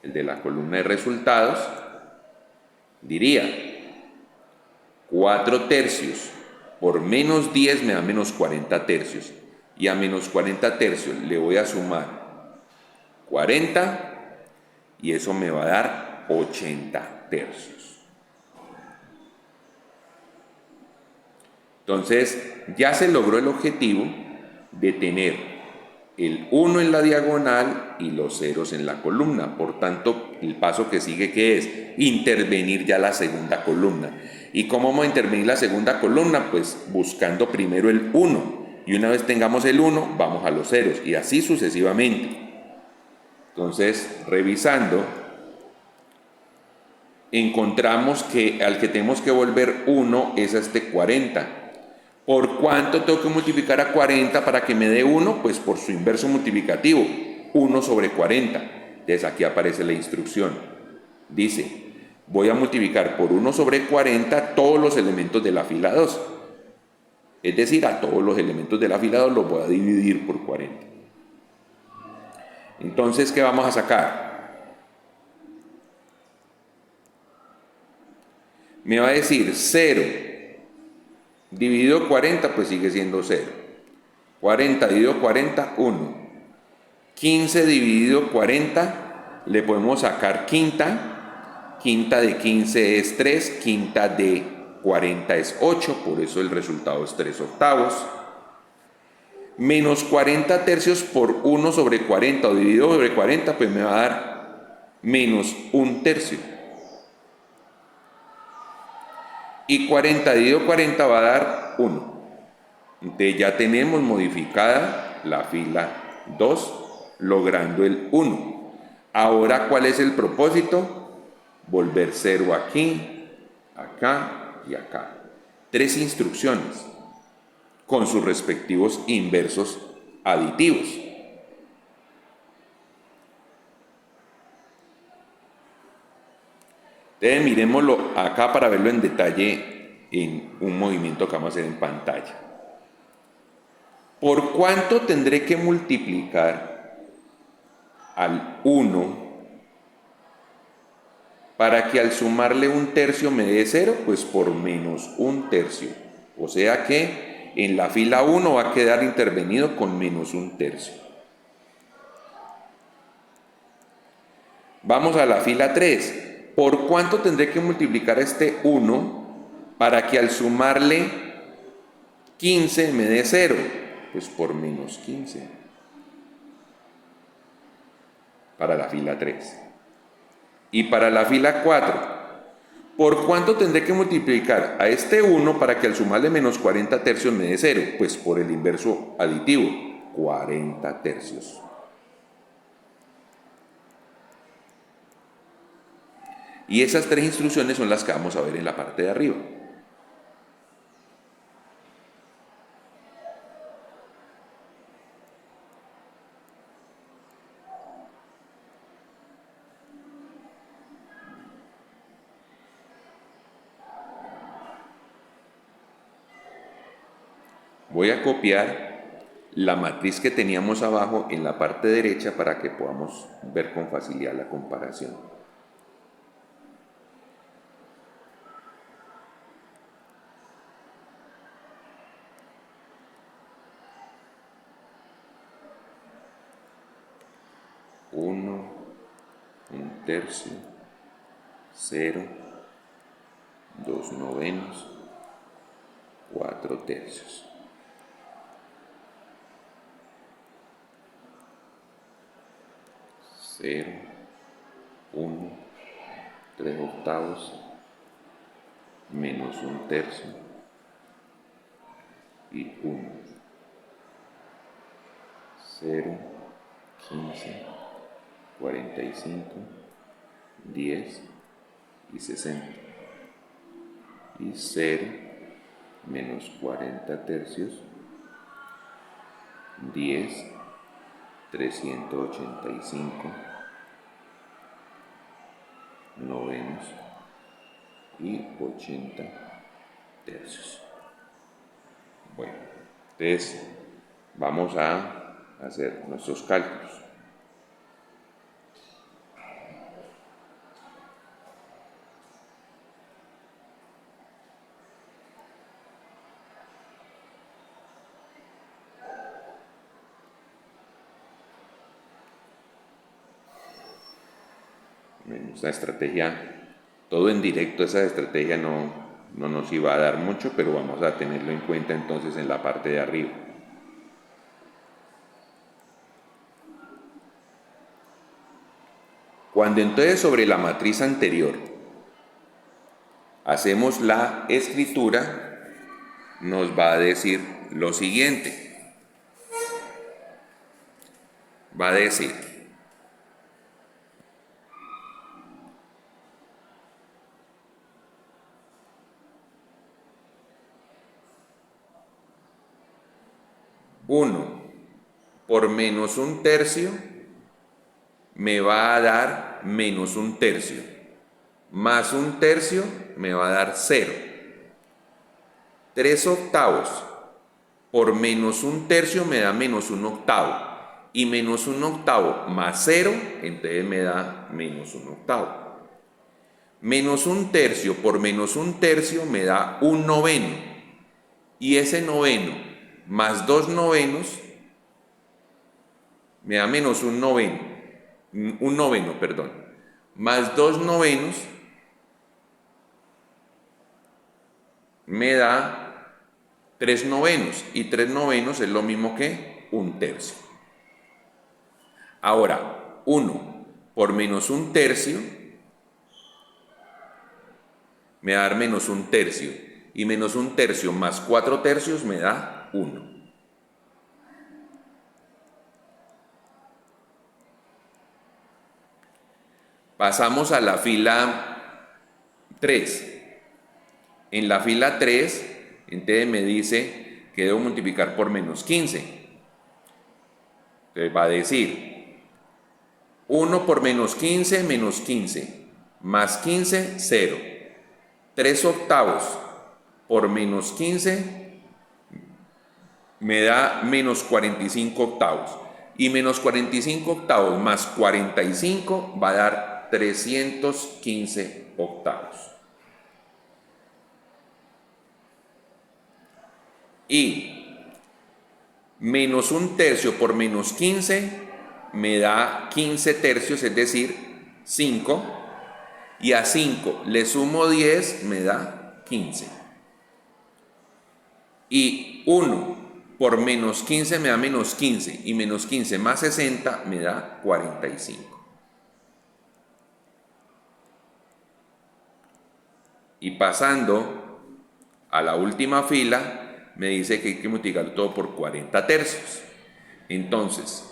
el de la columna de resultados. Diría 4 tercios por menos 10 me da menos 40 tercios. Y a menos 40 tercios le voy a sumar 40 y eso me va a dar 80 tercios. Entonces ya se logró el objetivo de tener el 1 en la diagonal y los ceros en la columna. Por tanto, el paso que sigue, ¿qué es? Intervenir ya la segunda columna. ¿Y cómo vamos a intervenir la segunda columna? Pues buscando primero el 1. Y una vez tengamos el 1, vamos a los ceros. Y así sucesivamente. Entonces, revisando, encontramos que al que tenemos que volver 1 es a este 40. ¿Por cuánto tengo que multiplicar a 40 para que me dé 1? Pues por su inverso multiplicativo, 1 sobre 40. Entonces aquí aparece la instrucción. Dice, voy a multiplicar por 1 sobre 40 todos los elementos de la fila 2. Es decir, a todos los elementos de la fila 2 los voy a dividir por 40. Entonces, ¿qué vamos a sacar? Me va a decir 0 dividido 40, pues sigue siendo 0. 40 dividido 40, 1. 15 dividido 40, le podemos sacar quinta. Quinta de 15 es 3, quinta de 40 es 8, por eso el resultado es 3 octavos. Menos 40 tercios por 1 sobre 40 o dividido sobre 40, pues me va a dar menos 1 tercio. Y 40 dividido 40 va a dar 1. Entonces ya tenemos modificada la fila 2, logrando el 1. Ahora, ¿cuál es el propósito? Volver 0 aquí, acá y acá. 3 instrucciones con sus respectivos inversos aditivos. Entonces miremoslo acá para verlo en detalle en un movimiento que vamos a hacer en pantalla. ¿Por cuánto tendré que multiplicar al 1 para que al sumarle un tercio me dé 0? Pues por menos un tercio. O sea que en la fila 1 va a quedar intervenido con menos un tercio. Vamos a la fila 3. ¿Por cuánto tendré que multiplicar este 1 para que al sumarle 15 me dé 0? Pues por menos 15. Para la fila 3. Y para la fila 4, ¿por cuánto tendré que multiplicar a este 1 para que al sumarle menos 40 tercios me dé 0? Pues por el inverso aditivo, 40 tercios. Y esas tres instrucciones son las que vamos a ver en la parte de arriba. Voy a copiar la matriz que teníamos abajo en la parte derecha para que podamos ver con facilidad la comparación. Uno, un tercio, 0, 2 novenos, 4 tercios. Cero, 1, 3 octavos, menos un tercio y 1. 0, 15, 45, 10 y 60. Y 0, menos 40 tercios, 10, 385, novenos y 80 tercios. Bueno, entonces vamos a hacer nuestros cálculos. Esta estrategia, todo en directo, esa estrategia no nos iba a dar mucho, pero vamos a tenerlo en cuenta entonces en la parte de arriba. Cuando entonces sobre la matriz anterior hacemos la escritura, nos va a decir lo siguiente. Va a decir: uno por menos un tercio me va a dar menos un tercio, más un tercio me va a dar 0. 3 octavos por menos un tercio me da menos un octavo, y menos un octavo más 0, entonces me da menos un octavo. Menos un tercio por menos un tercio me da un noveno, y ese noveno más 2 novenos me da menos un noveno, más 2 novenos me da 3 novenos, y 3 novenos es lo mismo que un tercio. Ahora, 1 por menos un tercio me va a dar menos un tercio, y menos un tercio más 4 tercios me da 1. Pasamos a la fila 3. En la fila 3, entonces me dice que debo multiplicar por menos 15. Entonces va a decir 1 por menos 15, menos 15. más 15, 0. 3 octavos por menos 15 me da menos 45 octavos. Y menos 45 octavos más 45 va a dar 315 octavos. Y menos un tercio por menos 15 me da 15 tercios, es decir, 5. Y a 5 le sumo 10, me da 15. Y 1 por menos 15 me da menos 15. Y menos 15 más 60 me da 45. Y pasando a la última fila, me dice que hay que multiplicar todo por 40 tercios. Entonces,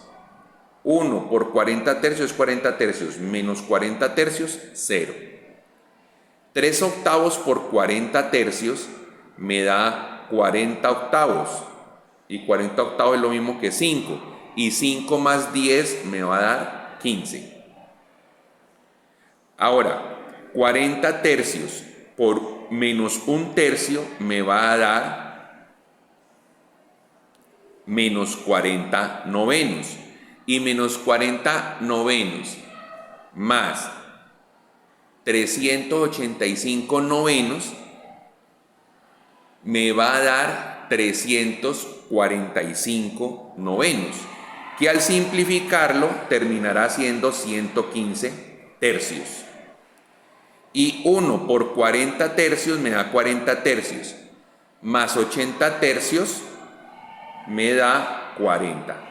1 por 40 tercios es 40 tercios, menos 40 tercios, 0. 3 octavos por 40 tercios me da 40 octavos. Y 40 octavos es lo mismo que 5. Y 5 más 10 me va a dar 15. Ahora, 40 tercios por menos un tercio me va a dar menos 40 novenos. Y menos 40 novenos más 385 novenos me va a dar 345 novenos, que al simplificarlo terminará siendo 115 tercios. Y 1 por 40 tercios me da 40 tercios, más 80 tercios me da 40.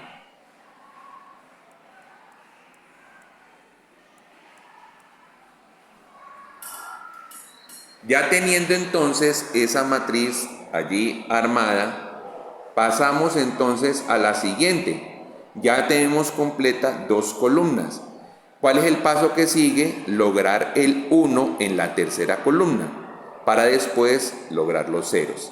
Ya teniendo entonces esa matriz allí armada, pasamos entonces a la siguiente. Ya tenemos completa 2 columnas. ¿Cuál es el paso que sigue? Lograr el 1 en la tercera columna, para después lograr los ceros.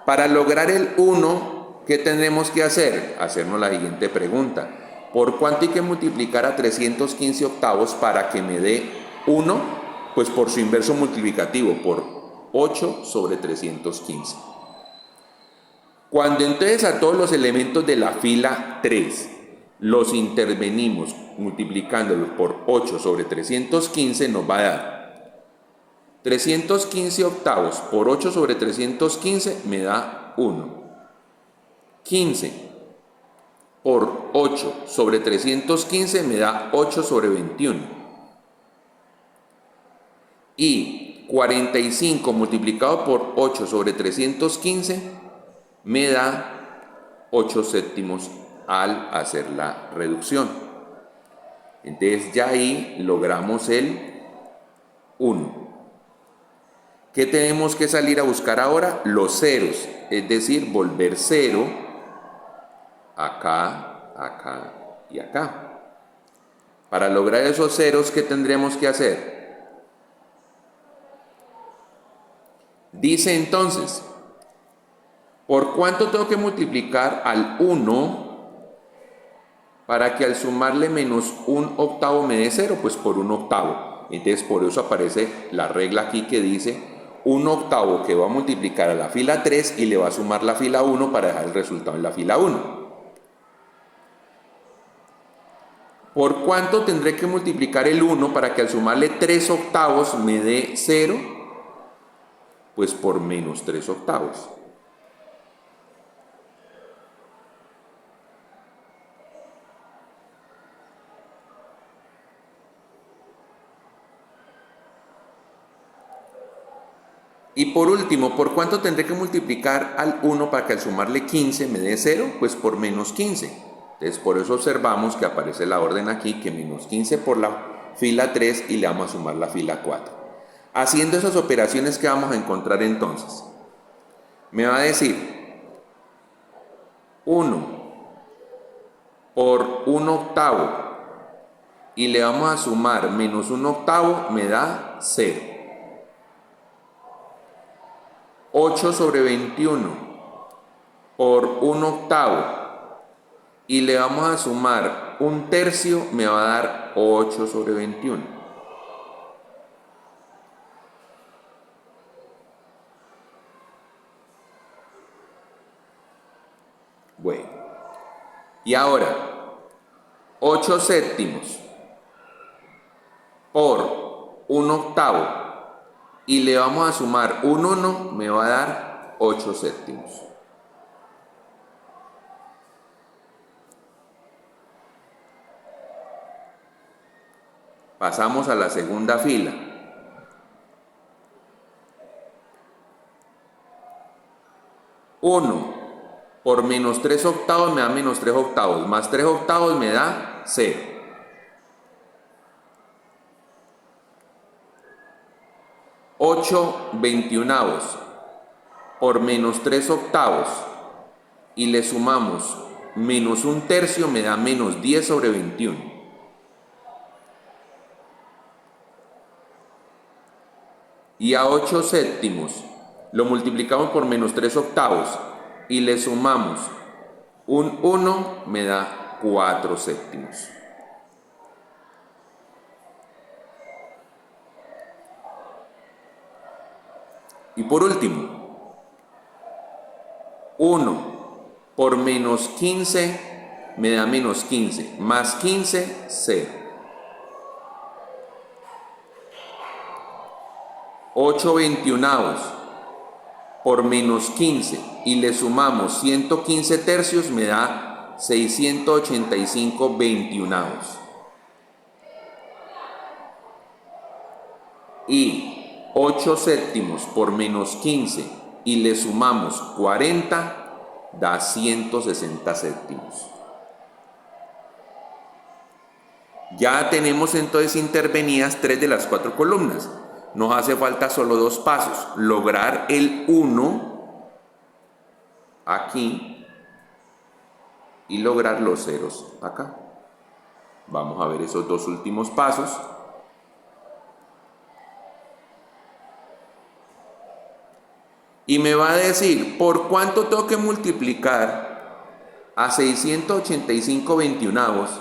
Para lograr el 1, ¿qué tendremos que hacer? Hacernos la siguiente pregunta. ¿Por cuánto hay que multiplicar a 315 octavos para que me dé 1? Pues por su inverso multiplicativo, por 8 sobre 315. Cuando entonces a todos los elementos de la fila 3 los intervenimos multiplicándolos por 8 sobre 315, nos va a dar 315 octavos por 8 sobre 315 me da 1. 15 por 8 sobre 315 me da 8 sobre 21. Y 45 multiplicado por 8 sobre 315 me da 8 séptimos al hacer la reducción. Entonces ya ahí logramos el 1. ¿Qué tenemos que salir a buscar ahora? Los ceros, es decir, volver 0 acá, acá y acá. Para lograr esos ceros, ¿qué tendremos que hacer? Dice entonces, ¿por cuánto tengo que multiplicar al 1 para que al sumarle menos un octavo me dé 0? Pues por un octavo. Entonces por eso aparece la regla aquí que dice un octavo que va a multiplicar a la fila 3 y le va a sumar la fila 1 para dejar el resultado en la fila 1. ¿Por cuánto tendré que multiplicar el 1 para que al sumarle 3 octavos me dé 0? Pues por menos 3 octavos. Y por último, ¿por cuánto tendré que multiplicar al 1 para que al sumarle 15 me dé 0? Pues por menos 15. Entonces por eso observamos que aparece la orden aquí, que menos 15 por la fila 3 y le vamos a sumar la fila 4. Haciendo esas operaciones, ¿qué vamos a encontrar entonces? Me va a decir 1 por 1 octavo y le vamos a sumar menos 1 octavo, me da 0. 8 sobre 21 por 1 octavo y le vamos a sumar un tercio, me va a dar 8 sobre 21. Y ahora, 8 séptimos por 1 octavo y le vamos a sumar un 1, me va a dar 8 séptimos. Pasamos a la segunda fila. 1 por menos 3 octavos me da menos 3 octavos, más 3 octavos me da 0. 8 veintiunavos por menos 3 octavos y le sumamos menos 1/3 me da menos 10 sobre 21. Y a 8 séptimos lo multiplicamos por menos 3 octavos y le sumamos un 1 me da 4 séptimos. Y por último, 1 por menos 15 me da menos 15, más 15, 0. 8 veintiunavos por menos 15 y le sumamos 115 tercios me da 685 veintiunavos. Y 8 séptimos por menos 15 y le sumamos 40 da 160 séptimos. Ya tenemos entonces intervenidas 3 de las 4 columnas. Nos hace falta solo 2 pasos. Lograr el 1 aquí y lograr los ceros acá. Vamos a ver esos 2 últimos pasos. Y me va a decir, ¿por cuánto tengo que multiplicar a 685 veintiunavos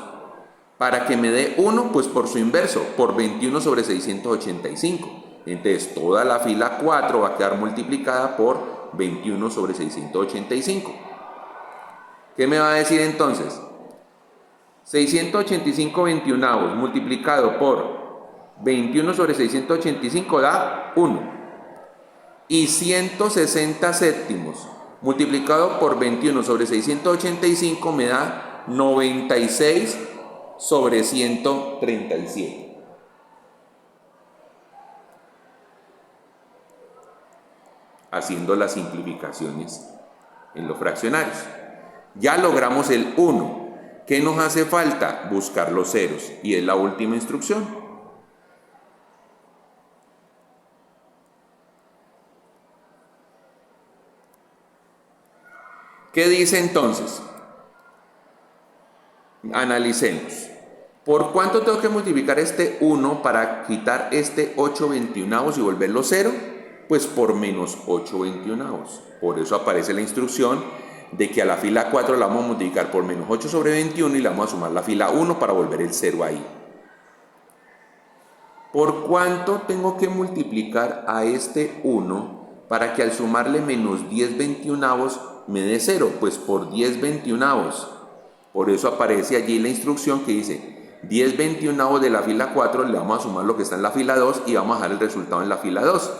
para que me dé 1? Pues por su inverso, por 21 sobre 685. Entonces, toda la fila 4 va a quedar multiplicada por 21 sobre 685. ¿Qué me va a decir entonces? 685 veintiunavos multiplicado por 21 sobre 685 da 1. Y 160 séptimos multiplicado por 21 sobre 685 me da 96 sobre 137. Haciendo las simplificaciones en los fraccionarios. Ya logramos el 1. ¿Qué nos hace falta? Buscar los ceros. Y es la última instrucción. ¿Qué dice entonces? Analicemos. ¿Por cuánto tengo que multiplicar este 1 para quitar este 8 veintiunavos y volverlo 0? Pues por menos 8 veintiunavos. Por eso aparece la instrucción de que a la fila 4 la vamos a multiplicar por menos 8 sobre 21 y le vamos a sumar la fila 1 para volver el 0 ahí. ¿Por cuánto tengo que multiplicar a este 1 para que al sumarle menos 10 veintiunavos me dé 0? Pues por 10 veintiunavos. Por eso aparece allí la instrucción que dice 10 veintiunavos de la fila 4, le vamos a sumar lo que está en la fila 2 y vamos a dejar el resultado en la fila 2.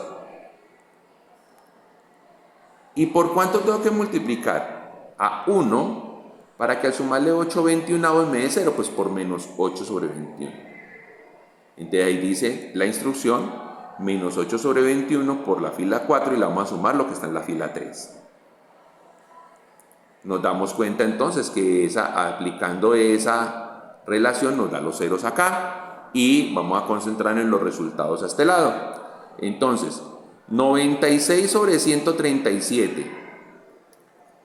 ¿Y por cuánto tengo que multiplicar? A 1 para que al sumarle 8 veintiunavos me dé 0, pues por menos 8 sobre 21. Entonces ahí dice la instrucción, menos 8 sobre 21 por la fila 4 y le vamos a sumar lo que está en la fila 3. Nos damos cuenta entonces que aplicando esa relación nos da los ceros acá y vamos a concentrarnos en los resultados a este lado. Entonces, 96 sobre 137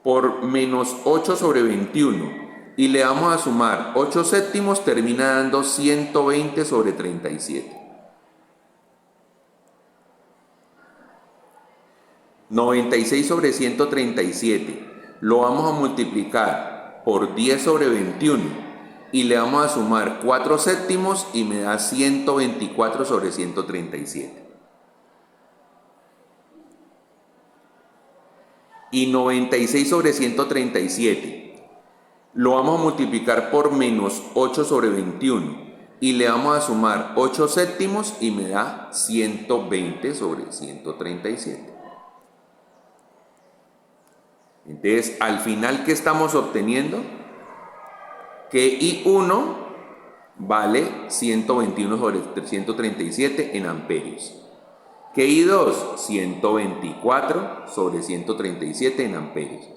por menos 8 sobre 21 y le vamos a sumar 8 séptimos, termina dando 120 sobre 37. 96 sobre 137 lo vamos a multiplicar por 10 sobre 21 y le vamos a sumar 4 séptimos y me da 124 sobre 137. Y 96 sobre 137 lo vamos a multiplicar por menos 8 sobre 21 y le vamos a sumar 8 séptimos y me da 120 sobre 137. Entonces, al final, ¿qué estamos obteniendo? Que I1 vale 121 sobre 137 en amperios. Que I2, 124 sobre 137 en amperios.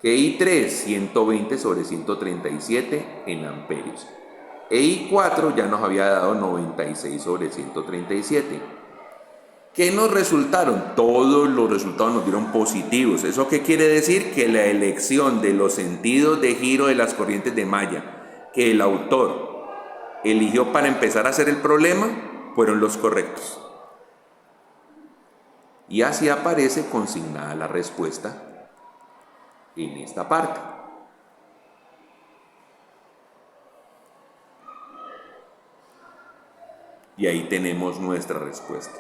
Que I3, 120 sobre 137 en amperios. E I4 ya nos había dado 96 sobre 137. ¿Qué nos resultaron? Todos los resultados nos dieron positivos. ¿Eso qué quiere decir? Que la elección de los sentidos de giro de las corrientes de malla que el autor eligió para empezar a hacer el problema fueron los correctos. Y así aparece consignada la respuesta en esta parte. Y ahí tenemos nuestra respuesta.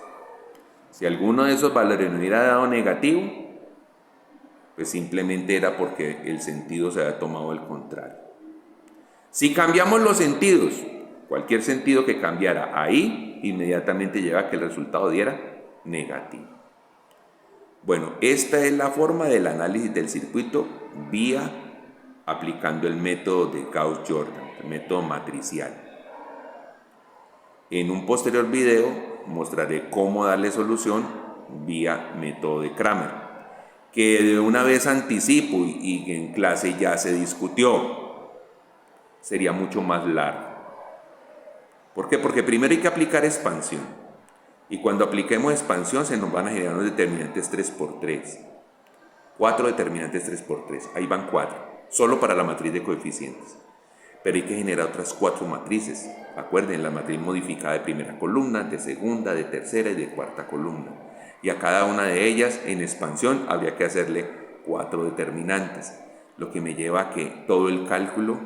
Si alguno de esos valores no hubiera dado negativo, pues simplemente era porque el sentido se había tomado al contrario. Si cambiamos los sentidos, cualquier sentido que cambiara ahí, inmediatamente lleva a que el resultado diera negativo. Bueno, esta es la forma del análisis del circuito vía aplicando el método de Gauss-Jordan, el método matricial. En un posterior video mostraré cómo darle solución vía método de Kramer, que de una vez anticipo y en clase ya se discutió. Sería mucho más largo. ¿Por qué? Porque primero hay que aplicar expansión. Y cuando apliquemos expansión se nos van a generar unos determinantes 3×3. 4 determinantes 3×3. Ahí van 4. Solo para la matriz de coeficientes. Pero hay que generar otras 4 matrices. Acuerden, la matriz modificada de primera columna, de segunda, de tercera y de cuarta columna. Y a cada una de ellas, en expansión, habría que hacerle 4 determinantes. Lo que me lleva a que todo el cálculo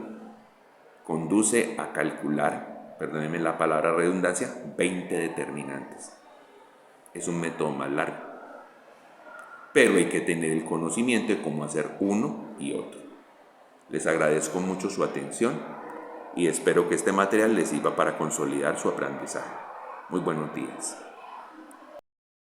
conduce a calcular, perdónenme la palabra redundancia, 20 determinantes. Es un método más largo. Pero hay que tener el conocimiento de cómo hacer uno y otro. Les agradezco mucho su atención y espero que este material les sirva para consolidar su aprendizaje. Muy buenos días.